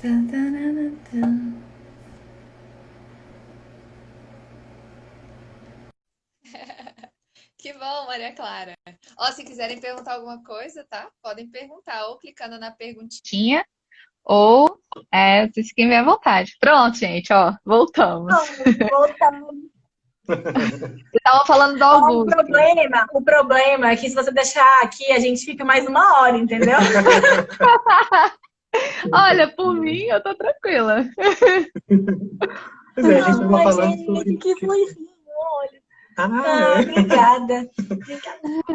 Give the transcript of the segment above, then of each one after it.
Que bom, Maria Clara. Ó, se quiserem perguntar alguma coisa, tá? Podem perguntar, ou clicando na perguntinha, ou vocês fiquem bem à vontade. Pronto, gente, ó, voltamos. Voltando. Você tava falando do Ó, o Augusto. problema, o problema é que se você deixar aqui, a gente fica mais 1 hora, entendeu? Olha, por mim, eu tô tranquila. Pois é, a gente estava Ai, falando gente, sobre. que fofinho, olha. Ah, Obrigada.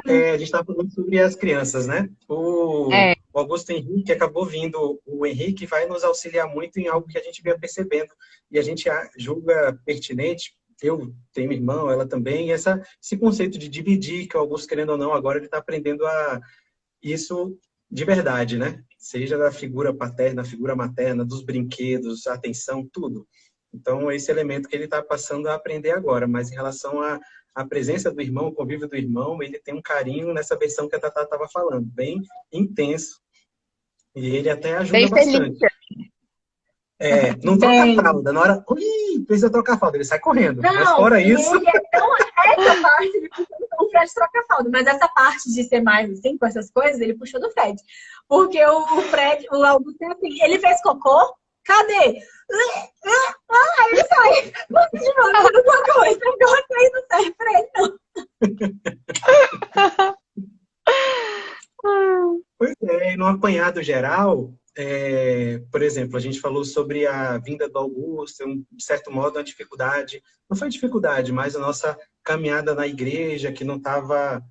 a gente estava falando sobre as crianças, né? O É, Augusto Henrique acabou vindo, o Henrique vai nos auxiliar muito em algo que a gente vinha percebendo e a gente julga pertinente. Eu tenho irmão, ela também, e esse conceito de dividir, que o Augusto, querendo ou não, agora ele está aprendendo a isso de verdade, né? Seja da figura paterna, figura materna, dos brinquedos, atenção, tudo. Então, esse elemento que ele está passando a aprender agora, mas em relação à presença do irmão, o convívio do irmão, ele tem um carinho nessa versão que a Tatá estava falando, bem intenso, e ele até ajuda bem feliz. bastante. Não troca a Bem. fralda, na hora, ui, precisa trocar a fralda, ele sai correndo, mas Não, fora e isso... ele é tão. Essa parte ele puxou do Fred troca fralda, mas essa parte de ser mais assim, com essas coisas, ele puxou do Fred. Porque o Fred, o Augusto é assim, ele fez cocô, cadê? Aí ele sai. Você de novo, não cocô, entregou aí, não serve pra ele, não. Pois é, e no apanhado geral, por exemplo, a gente falou sobre a vinda do Augusto, de certo modo, uma dificuldade, não foi dificuldade, mas a nossa caminhada na igreja, que não estava,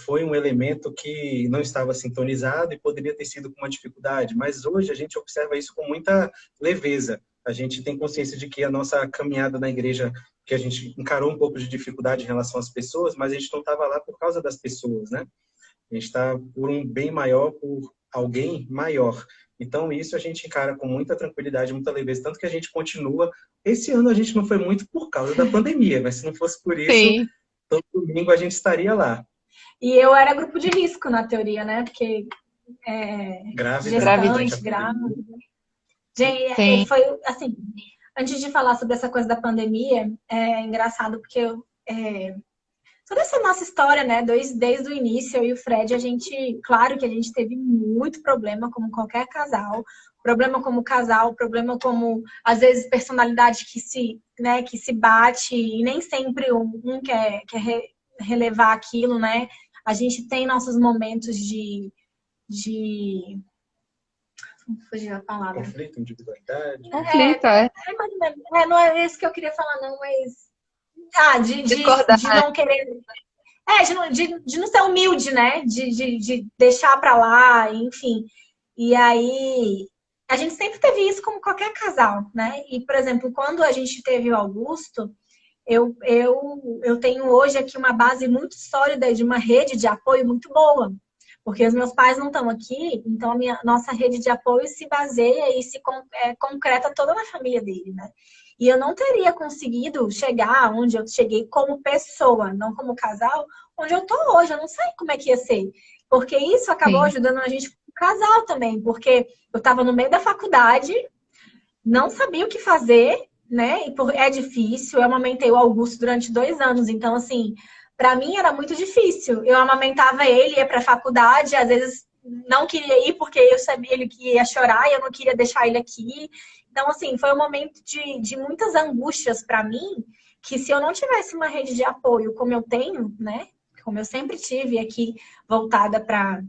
foi um elemento que não estava sintonizado e poderia ter sido com uma dificuldade, mas hoje a gente observa isso com muita leveza. A gente tem consciência de que a nossa caminhada na igreja, que a gente encarou um pouco de dificuldade em relação às pessoas, mas a gente não estava lá por causa das pessoas, né? A gente está por um bem maior, por alguém maior. Então, isso a gente encara com muita tranquilidade, muita leveza, tanto que a gente continua. Esse ano a gente não foi muito por causa da pandemia, mas se não fosse por isso, Sim. todo domingo a gente estaria lá. E eu era grupo de risco na teoria, né? Porque Grávida. gestante, grávida. Gente, Sim. foi assim, antes de falar sobre essa coisa da pandemia, é engraçado porque toda essa nossa história, né, desde o início, eu e o Fred, claro que a gente teve muito problema, como qualquer casal, problema como casal, problema como, às vezes, personalidade que se bate, e nem sempre um quer relevar aquilo, né? A gente tem nossos momentos de fugiu a palavra. Conflito, individualidade. Conflito, Não é isso que eu queria falar, não, mas... Discordar. de não querer... de não ser humilde, né? De deixar pra lá, enfim. E aí, a gente sempre teve isso como qualquer casal, né? E, por exemplo, quando a gente teve o Augusto, eu tenho hoje aqui uma base muito sólida de uma rede de apoio muito boa. Porque os meus pais não estão aqui, então nossa rede de apoio se baseia e se concreta toda na família dele, né? E eu não teria conseguido chegar onde eu cheguei como pessoa, não como casal, onde eu tô hoje. Eu não sei como é que ia ser. Porque isso acabou ajudando a gente como casal também. Porque eu estava no meio da faculdade, não sabia o que fazer, né? É difícil. Eu amamentei o Augusto durante 2 anos. Então, assim, para mim era muito difícil. Eu amamentava ele, ia para a faculdade, às vezes não queria ir porque eu sabia ele que ia chorar e eu não queria deixar ele aqui. Então, assim, foi um momento de muitas angústias para mim, que se eu não tivesse uma rede de apoio como eu tenho, né? Como eu sempre tive aqui, voltada para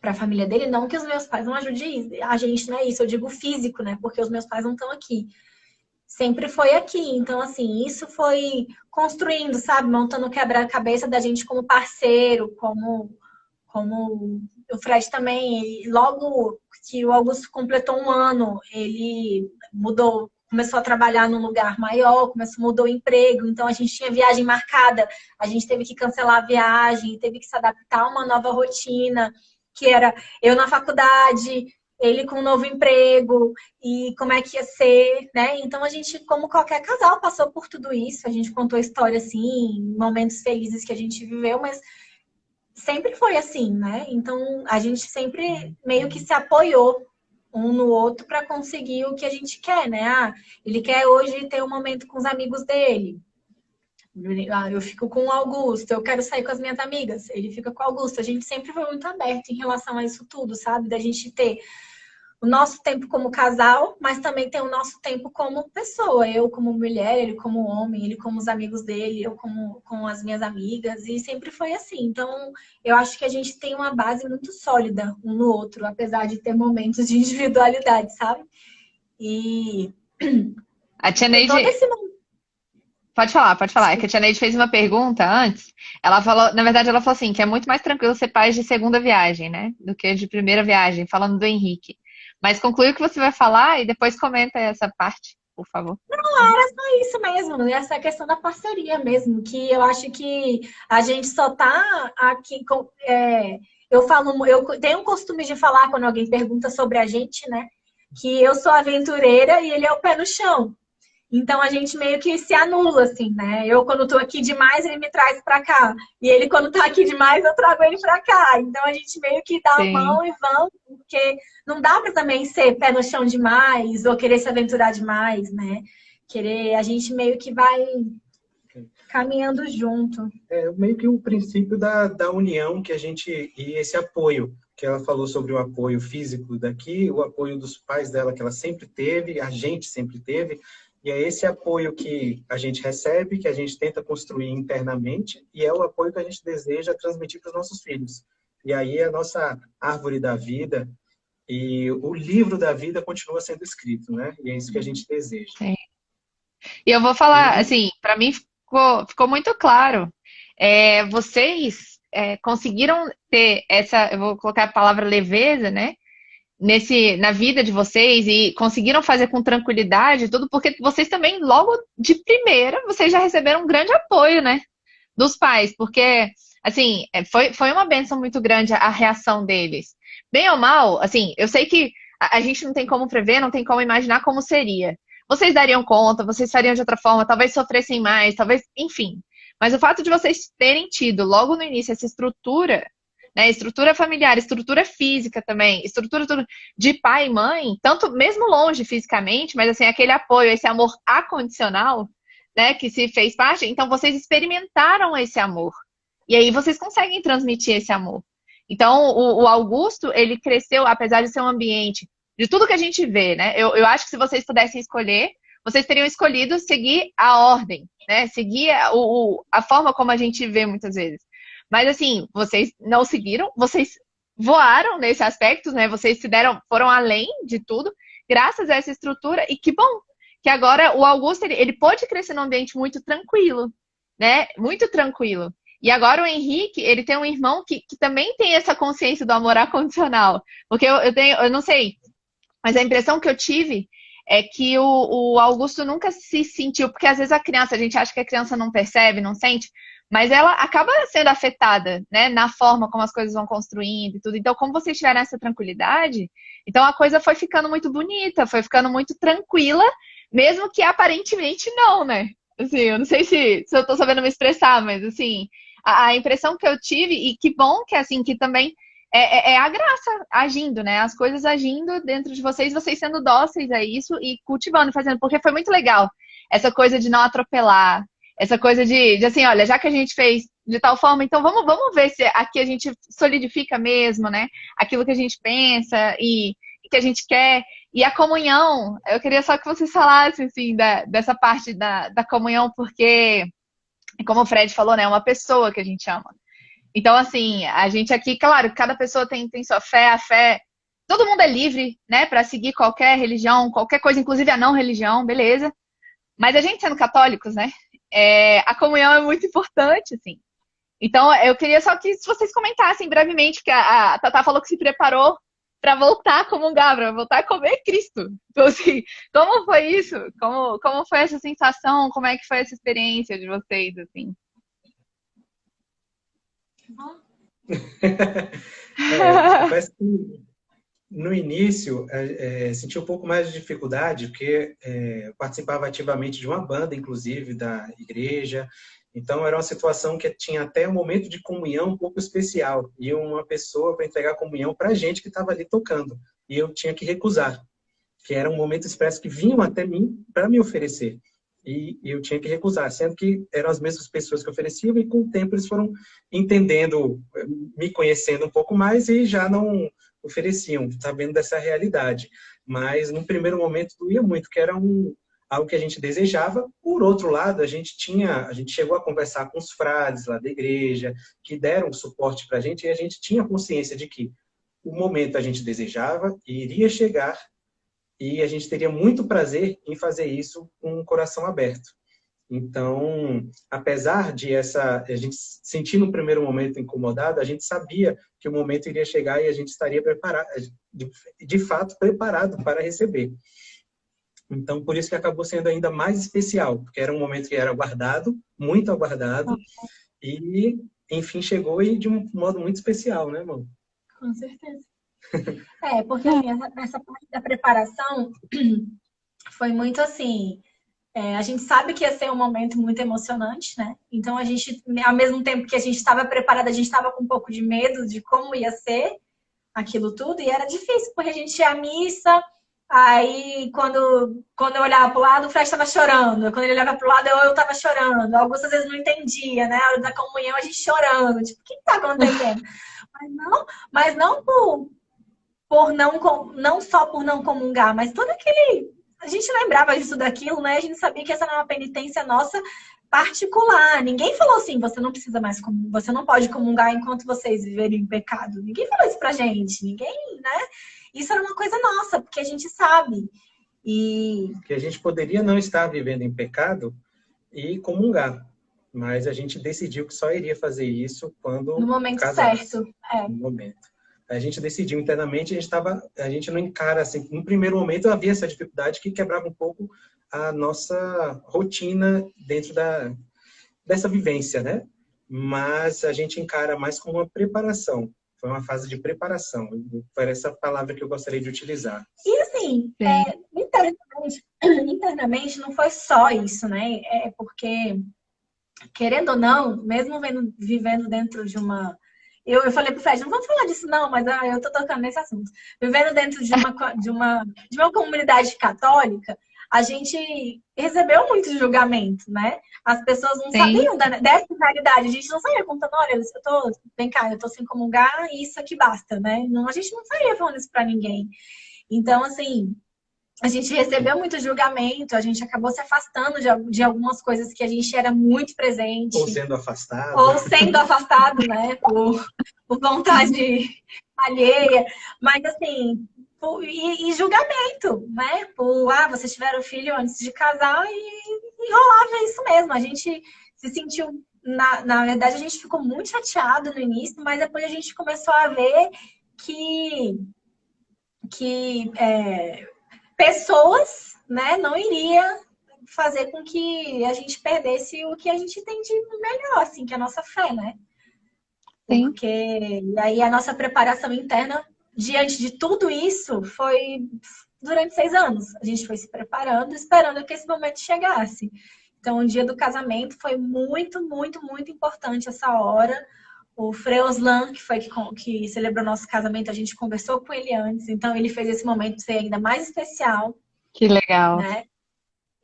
a família dele, não que os meus pais não ajudem a gente, não é isso, eu digo físico, né? Porque os meus pais não estão aqui. Sempre foi aqui. Então, assim, isso foi construindo, sabe? Montando o quebra-cabeça da gente como parceiro, como o Fred também. Logo que o Augusto completou 1 ano, ele mudou, começou a trabalhar num lugar maior, mudou o emprego. Então, a gente tinha viagem marcada, a gente teve que cancelar a viagem, teve que se adaptar a uma nova rotina, que era eu na faculdade, ele com um novo emprego, e como é que ia ser, né? Então, a gente, como qualquer casal, passou por tudo isso. A gente contou história, assim, momentos felizes que a gente viveu, mas sempre foi assim, né? Então, a gente sempre meio que se apoiou um no outro para conseguir o que a gente quer, né? Ah, ele quer hoje ter um momento com os amigos dele. Ah, eu fico com o Augusto, eu quero sair com as minhas amigas, ele fica com o Augusto. A gente sempre foi muito aberto em relação a isso tudo, sabe? Da gente ter o nosso tempo como casal, mas também tem o nosso tempo como pessoa. Eu como mulher, ele como homem, ele como os amigos dele, eu como com as minhas amigas, e sempre foi assim. Então, eu acho que a gente tem uma base muito sólida um no outro, apesar de ter momentos de individualidade, sabe? E A tia todo Neide, esse momento. pode falar, pode falar. É que a tia Neide fez uma pergunta antes. Ela falou, na verdade, ela falou assim, que é muito mais tranquilo ser pai de segunda viagem, né? Do que de primeira viagem, falando do Henrique. Mas conclui o que você vai falar e depois comenta essa parte, por favor. É isso mesmo, essa questão da parceria mesmo, que eu acho que a gente só tá aqui com. Eu falo, eu tenho um costume de falar quando alguém pergunta sobre a gente, né? Que eu sou aventureira e ele é o pé no chão. Então a gente meio que se anula, assim, né? Eu, quando tô aqui demais, ele me traz pra cá. E ele, quando tá aqui demais, eu trago ele pra cá. Então a gente meio que dá a Sim. mão e vamos, porque não dá pra também ser pé no chão demais ou querer se aventurar demais, né? Querer, a gente meio que vai caminhando junto. É meio que o princípio da união que a gente, e esse apoio, que ela falou sobre o apoio físico daqui, o apoio dos pais dela que ela sempre teve, a gente sempre teve, e é esse apoio que a gente recebe, que a gente tenta construir internamente, e é o apoio que a gente deseja transmitir para os nossos filhos. E aí a nossa árvore da vida e o livro da vida continua sendo escrito, né? E é isso que a gente deseja. Sim. E eu vou falar, E assim, para mim ficou muito claro. Vocês conseguiram ter essa, eu vou colocar a palavra leveza, né? Na vida de vocês e conseguiram fazer com tranquilidade tudo, porque vocês também, logo de primeira, vocês já receberam um grande apoio, né? Dos pais, porque, assim, foi uma bênção muito grande a reação deles. Bem ou mal, assim, eu sei que a gente não tem como prever, não tem como imaginar como seria. Vocês dariam conta, vocês fariam de outra forma, talvez sofressem mais, talvez, enfim. Mas o fato de vocês terem tido logo no início essa estrutura, né, estrutura familiar, estrutura física também, estrutura tudo de pai e mãe, tanto mesmo longe fisicamente, mas assim, aquele apoio, esse amor acondicional, né, que se fez parte, então vocês experimentaram esse amor. E aí vocês conseguem transmitir esse amor. Então, o Augusto, ele cresceu, apesar de ser um ambiente, de tudo que a gente vê, né? Eu acho que se vocês pudessem escolher, vocês teriam escolhido seguir a ordem, né? Seguir a forma como a gente vê muitas vezes. Mas assim, vocês não seguiram, vocês voaram nesse aspecto, né? Vocês foram além de tudo, graças a essa estrutura, e que bom que agora o Augusto ele pôde crescer num ambiente muito tranquilo, né? Muito tranquilo. E agora o Henrique, ele tem um irmão que também tem essa consciência do amor acondicional. Porque eu não sei, mas a impressão que eu tive é que o Augusto nunca se sentiu, porque às vezes a criança, a gente acha que a criança não percebe, não sente, mas ela acaba sendo afetada, né, na forma como as coisas vão construindo e tudo. Então, como vocês tiveram essa tranquilidade, então a coisa foi ficando muito bonita, foi ficando muito tranquila, mesmo que aparentemente não, né? Assim, eu não sei se eu tô sabendo me expressar, mas assim, a impressão que eu tive, e que bom que assim, que também é a graça agindo, né? As coisas agindo dentro de vocês, vocês sendo dóceis a isso e cultivando, fazendo, porque foi muito legal essa coisa de não atropelar, essa coisa de assim, olha, já que a gente fez de tal forma, então vamos ver se aqui a gente solidifica mesmo, né? Aquilo que a gente pensa e que a gente quer. E a comunhão, eu queria só que vocês falassem, assim, dessa parte da comunhão, porque, como o Fred falou, né? É uma pessoa que a gente ama. Então, assim, a gente aqui, claro, cada pessoa tem sua fé, a fé. Todo mundo é livre, né, para seguir qualquer religião, qualquer coisa, inclusive a não religião, beleza. Mas a gente sendo católicos, né, a comunhão é muito importante, assim. Então, eu queria só que se vocês comentassem brevemente, que a Tatá falou que se preparou para voltar a comungar, para voltar a comer Cristo. Então, assim, como foi isso? Como foi essa sensação? Como é que foi essa experiência de vocês, assim? Confesso que No início, senti um pouco mais de dificuldade, porque eu participava ativamente de uma banda, inclusive, da igreja. Então, era uma situação que tinha até um momento de comunhão um pouco especial. E uma pessoa para entregar comunhão para a gente que estava ali tocando. E eu tinha que recusar, que era um momento expresso que vinham até mim para me oferecer. E eu tinha que recusar, sendo que eram as mesmas pessoas que ofereciam, e com o tempo eles foram entendendo, me conhecendo um pouco mais e já não ofereciam, sabendo dessa realidade. Mas, num primeiro momento, doía muito, que era algo que a gente desejava. Por outro lado, a gente chegou a conversar com os frades lá da igreja, que deram suporte para a gente, e a gente tinha consciência de que o momento a gente desejava e iria chegar, e a gente teria muito prazer em fazer isso com o coração aberto. Então, apesar de a gente sentir no primeiro momento incomodado, a gente sabia que o momento iria chegar e a gente estaria preparado, de fato preparado para receber. Então, por isso que acabou sendo ainda mais especial, porque era um momento que era aguardado, muito aguardado, e, enfim, chegou e de um modo muito especial, né, irmão? Com certeza. Porque assim, essa parte da preparação foi muito assim. A gente sabe que ia ser um momento muito emocionante, né? Então a gente, ao mesmo tempo que a gente estava preparada, a gente estava com um pouco de medo de como ia ser aquilo tudo, e era difícil, porque a gente ia à missa, aí quando eu olhava para o lado, o Fred estava chorando, quando ele olhava para o lado, eu estava chorando, Augusto às vezes não entendia, né? A hora da comunhão a gente chorando, tipo, o que está acontecendo? Mas não não só por não comungar, mas todo aquele... A gente lembrava disso, daquilo, né? A gente sabia que essa era uma penitência nossa particular. Ninguém falou assim, você não precisa mais comungar, você não pode comungar enquanto vocês viverem em pecado. Ninguém falou isso pra gente. Ninguém, né? Isso era uma coisa nossa, porque a gente sabe. Que a gente poderia não estar vivendo em pecado e comungar. Mas a gente decidiu que só iria fazer isso quando no momento casasse. certo. No momento. A gente decidiu internamente, a gente não encara assim. No primeiro momento havia essa dificuldade que quebrava um pouco a nossa rotina dentro dessa vivência, né? Mas a gente encara mais como uma preparação. Foi uma fase de preparação. Foi essa palavra que eu gostaria de utilizar. E assim, internamente não foi só isso, né? Porque, querendo ou não, mesmo vivendo dentro de uma... Eu falei pro Fred, não vamos falar disso não, mas eu tô tocando nesse assunto. Vivendo dentro de uma comunidade católica, a gente recebeu muito julgamento, né? As pessoas não sabiam dessa realidade. A gente não saía contando, olha, vem cá, eu tô sem comungar e isso aqui basta, né? Não, a gente não saía falando isso pra ninguém. Então, assim, a gente recebeu muito julgamento, a gente acabou se afastando de algumas coisas que a gente era muito presente. Ou sendo afastado. Ou sendo afastado, né? Por vontade alheia. Mas, assim, e julgamento, né? Vocês tiveram filho antes de casar e rolava isso mesmo. A gente se sentiu... Na verdade, a gente ficou muito chateado no início, mas depois a gente começou a ver que pessoas, né, não iria fazer com que a gente perdesse o que a gente tem de melhor, assim, que é a nossa fé, né? Sim. Porque e aí a nossa preparação interna, diante de tudo isso, foi durante 6 anos. A gente foi se preparando, esperando que esse momento chegasse. Então, o dia do casamento foi muito, muito, muito importante essa hora. O Frei Oslan, que foi que celebrou nosso casamento, a gente conversou com ele antes, então ele fez esse momento ser ainda mais especial. Que legal. Né?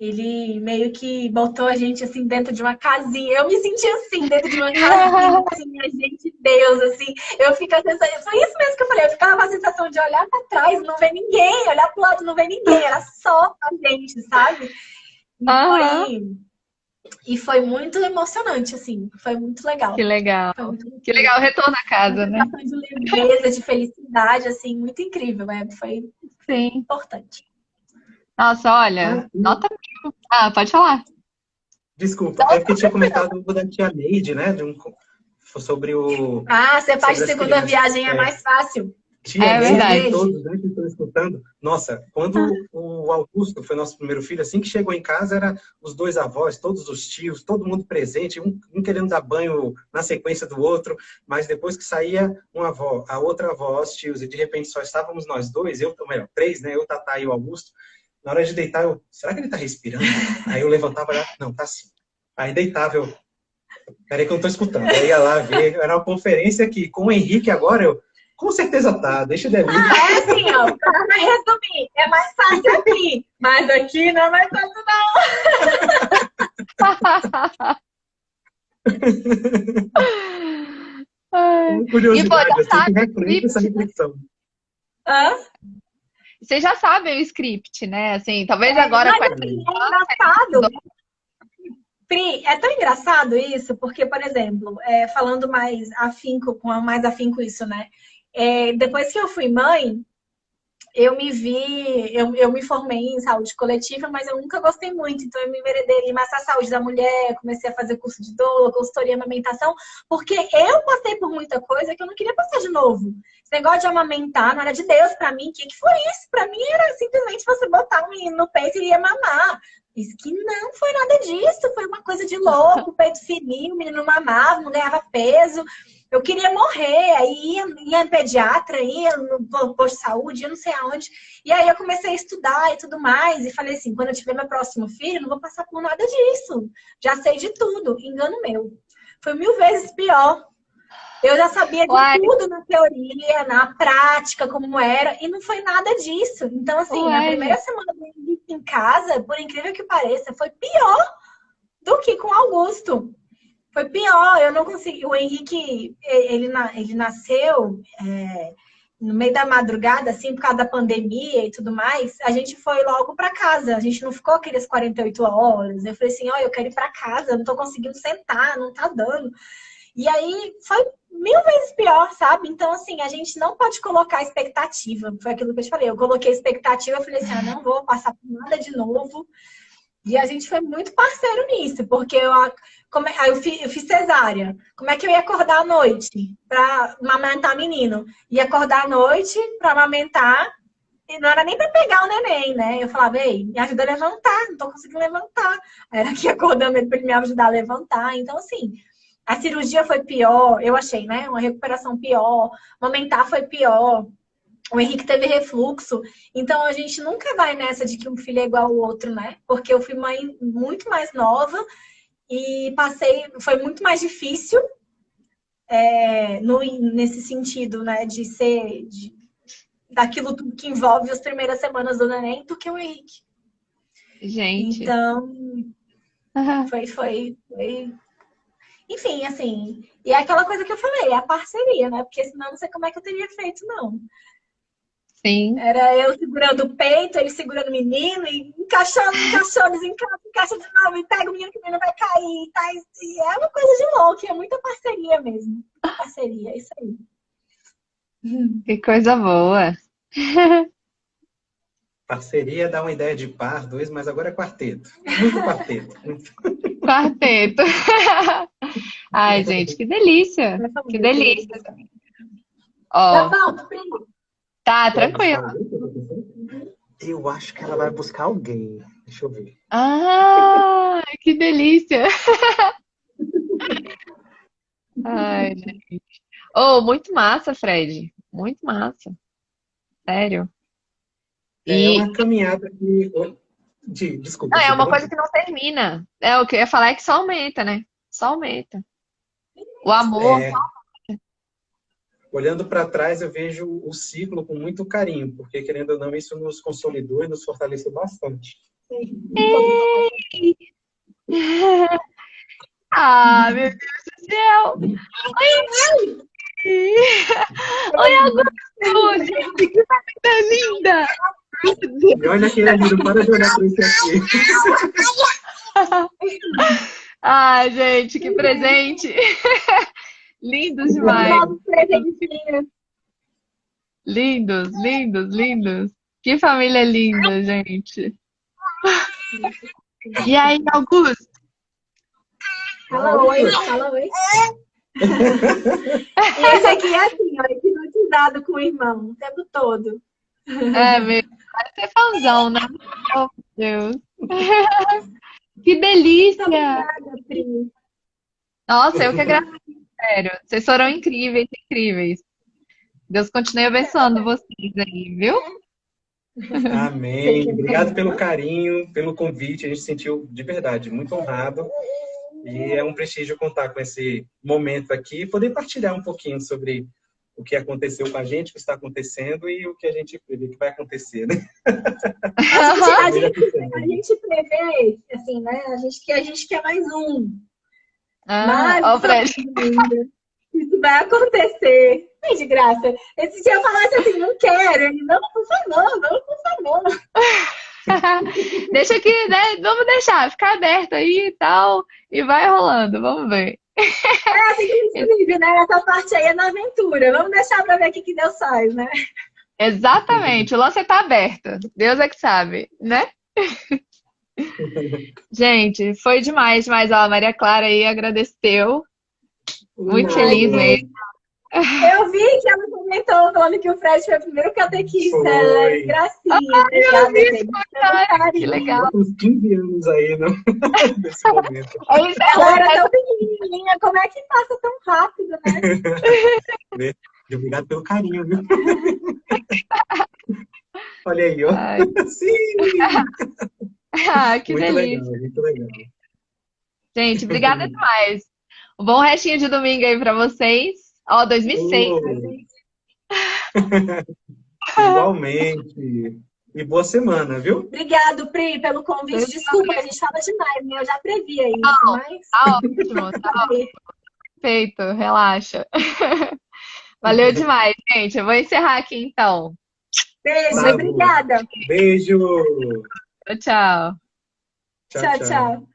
Ele meio que botou a gente assim dentro de uma casinha. Eu me senti assim, dentro de uma casinha, assim, a gente, Deus, assim. Eu fico a sensação, foi isso mesmo que eu falei, eu ficava com a sensação de olhar para trás, não ver ninguém, olhar pro lado, não ver ninguém, era só a gente, sabe? E foi muito emocionante, assim. Foi muito legal. Que legal. Que legal o retorno à casa, né? Uma de leveza, de felicidade, assim, muito incrível. Foi importante. Nossa, olha, nota 1000. Pode falar. Desculpa, é porque tinha comentado da tia Neide, né? Sobre o... ser pai de segunda viagem é mais fácil. Tia É Neide e verdade. todos, né, que estão escutando. Nossa, quando o Augusto foi nosso primeiro filho, assim que chegou em casa, era os dois avós, todos os tios, todo mundo presente, um querendo dar banho na sequência do outro, mas depois que saía uma avó, a outra avó, os tios, e de repente só estávamos nós dois, melhor, três, né, eu, Tatá e o Augusto. Na hora de deitar, será que ele tá respirando? Aí eu levantava, não, tá sim. Aí deitava, peraí que eu não tô escutando. Aí ia lá ver, era uma conferência aqui com o Henrique agora, com certeza tá, deixa ele ali. É assim, ó, pra resumir, é mais fácil aqui, mas aqui não é mais fácil Ai. E, pô, Curiosidade, já assim, que sabe o reflete essa script, né? reflexão. não. Vocês já sabem o script, né? Assim, talvez agora com Mas essa assim, é distância, engraçado. Pri, é tão engraçado isso, porque, por exemplo, falando mais afinco isso, né? Depois que eu fui mãe, eu me formei em saúde coletiva, mas eu nunca gostei muito, então eu me enveredei ali mais na saúde da mulher, comecei a fazer curso de doula, consultoria, amamentação, porque eu passei por muita coisa que eu não queria passar de novo. Esse negócio de amamentar não era de Deus pra mim, o que foi isso? Pra mim era simplesmente você botar um menino no peito e ia mamar. Isso que não foi nada disso, foi uma coisa de louco, o peito fininho, o menino mamava, não ganhava peso. Eu queria morrer, aí ia no pediatra, ia no posto de saúde, ia não sei aonde. E aí eu comecei a estudar e tudo mais, e falei assim, quando eu tiver meu próximo filho, não vou passar por nada disso. Já sei de tudo, engano meu. Foi 1000 vezes pior. Eu já sabia de uai, tudo na teoria, na prática, como era, e não foi nada disso. Então, assim, na uai, primeira gente. semana em casa, por incrível que pareça, foi pior do que com o Augusto. Foi pior, eu não consegui. O Henrique, ele nasceu no meio da madrugada, assim, por causa da pandemia e tudo mais. A gente foi logo para casa, a gente não ficou aqueles 48 horas. Eu falei assim: ó, eu quero ir para casa, eu não tô conseguindo sentar, não tá dando. E aí foi 1000 vezes pior, sabe? Então, assim, a gente não pode colocar expectativa. Foi aquilo que eu te falei. Eu coloquei expectativa, eu falei assim: ah, não vou passar por nada de novo. E a gente foi muito parceiro nisso, porque aí eu fiz cesárea. Como é que eu ia acordar à noite para amamentar menino? Ia acordar à noite para amamentar, e não era nem para pegar o neném, né? Eu falava, ei, me ajuda a levantar, não tô conseguindo levantar. Aí era aqui acordando ele para ele me ajudar a levantar. Então, assim, a cirurgia foi pior, eu achei, né? Uma recuperação pior, amamentar foi pior. O Henrique teve refluxo, então a gente nunca vai nessa de que um filho é igual ao outro, né? Porque eu fui mãe muito mais nova e foi muito mais difícil nesse sentido, né? Daquilo tudo que envolve as primeiras semanas do neném do que o Henrique. Gente. Então, foi. Enfim, assim, e é aquela coisa que eu falei, é a parceria, né? Porque senão não sei como é que eu teria feito, não. Sim. Era eu segurando o peito, ele segurando o menino, e encaixando, encaixa de novo, e pega o menino que o menino vai cair. Tá? E é uma coisa de louco, é muita parceria mesmo. Muita parceria, é isso aí. Que coisa boa. Parceria dá uma ideia de par, dois, mas agora é quarteto. Muito quarteto. Quarteto. Ai, gente, que delícia. Que delícia. Tá Ó, bom, primo. tá tranquilo. Eu acho que ela vai buscar alguém. Deixa eu ver. Ah, que delícia. Ai, gente. Oh, muito massa, Fred. Muito massa. Sério. É E uma caminhada que. Desculpa, não, é você uma falou? coisa que não termina. É o que eu ia falar é que só aumenta, né? Só aumenta. O amor. É, olhando para trás, eu vejo o ciclo com muito carinho, porque, querendo ou não, isso nos consolidou e nos fortaleceu bastante. Ah, meu Deus do céu. Oi, oi, Augusto. Gente, que família linda. E olha aquele ali, não para de olhar para esse aqui. Ai, gente, que presente. Lindos demais. Lindos, lindos, lindos. Que família linda, gente. E aí, Augusto? Fala oi, fala oi. E esse aqui é assim, ó, hipnotizado. grudado com o irmão o tempo todo. É mesmo. Vai ser fãzão, né? Oh, meu Deus. Que delícia! Obrigada, Pri. Nossa, eu que agradeço, sério. Vocês foram incríveis, incríveis. Deus continue abençoando vocês aí, viu? Amém. Obrigado pelo carinho, pelo convite. A gente se sentiu de verdade muito honrado. E é um prestígio contar com esse momento aqui e poder partilhar um pouquinho sobre o que aconteceu com a gente, o que está acontecendo e o que a gente prevê que vai acontecer, né? A gente prevê, assim, né? A gente quer mais um. Mas ó, Fred. isso vai acontecer. Ai, de graça. Esse dia eu falasse assim, não quero. Ele, não, por favor, não, por favor. Deixa aqui, né? Vamos deixar, ficar aberto aí e tal. E vai rolando, vamos ver. É assim que a gente vive, né? Essa parte aí é na aventura. Vamos deixar pra ver o que Deus faz, né? Exatamente, o lance tá aberto. Deus é que sabe, né? Gente, foi demais, mas ó, a Maria Clara aí agradeceu. Muito feliz mesmo. Eu vi que ela comentou falando que o Fred foi o primeiro catequista. Foi. Gracinha. Eu vi esse comentário, que legal. Uns 15 anos aí, não? Nesse momento. Ela era tão pequenininha, como é que passa tão rápido, né? Obrigado pelo carinho, viu? Olha aí, ó. Ai. Sim! Que muito delícia. legal, muito legal. Gente, obrigada demais. Um bom restinho de domingo aí pra vocês. Ó, 2006. Igualmente. E boa semana, viu? Obrigado, Pri, pelo convite. Desculpa, a gente fala demais, né? Eu já previa isso, Não, mas... Tá ótimo, tá ótimo. Perfeito, relaxa. Valeu demais, gente. Eu vou encerrar aqui então. Beijo, Bravo. obrigada. Beijo. Tchau, tchau. Tchau, tchau.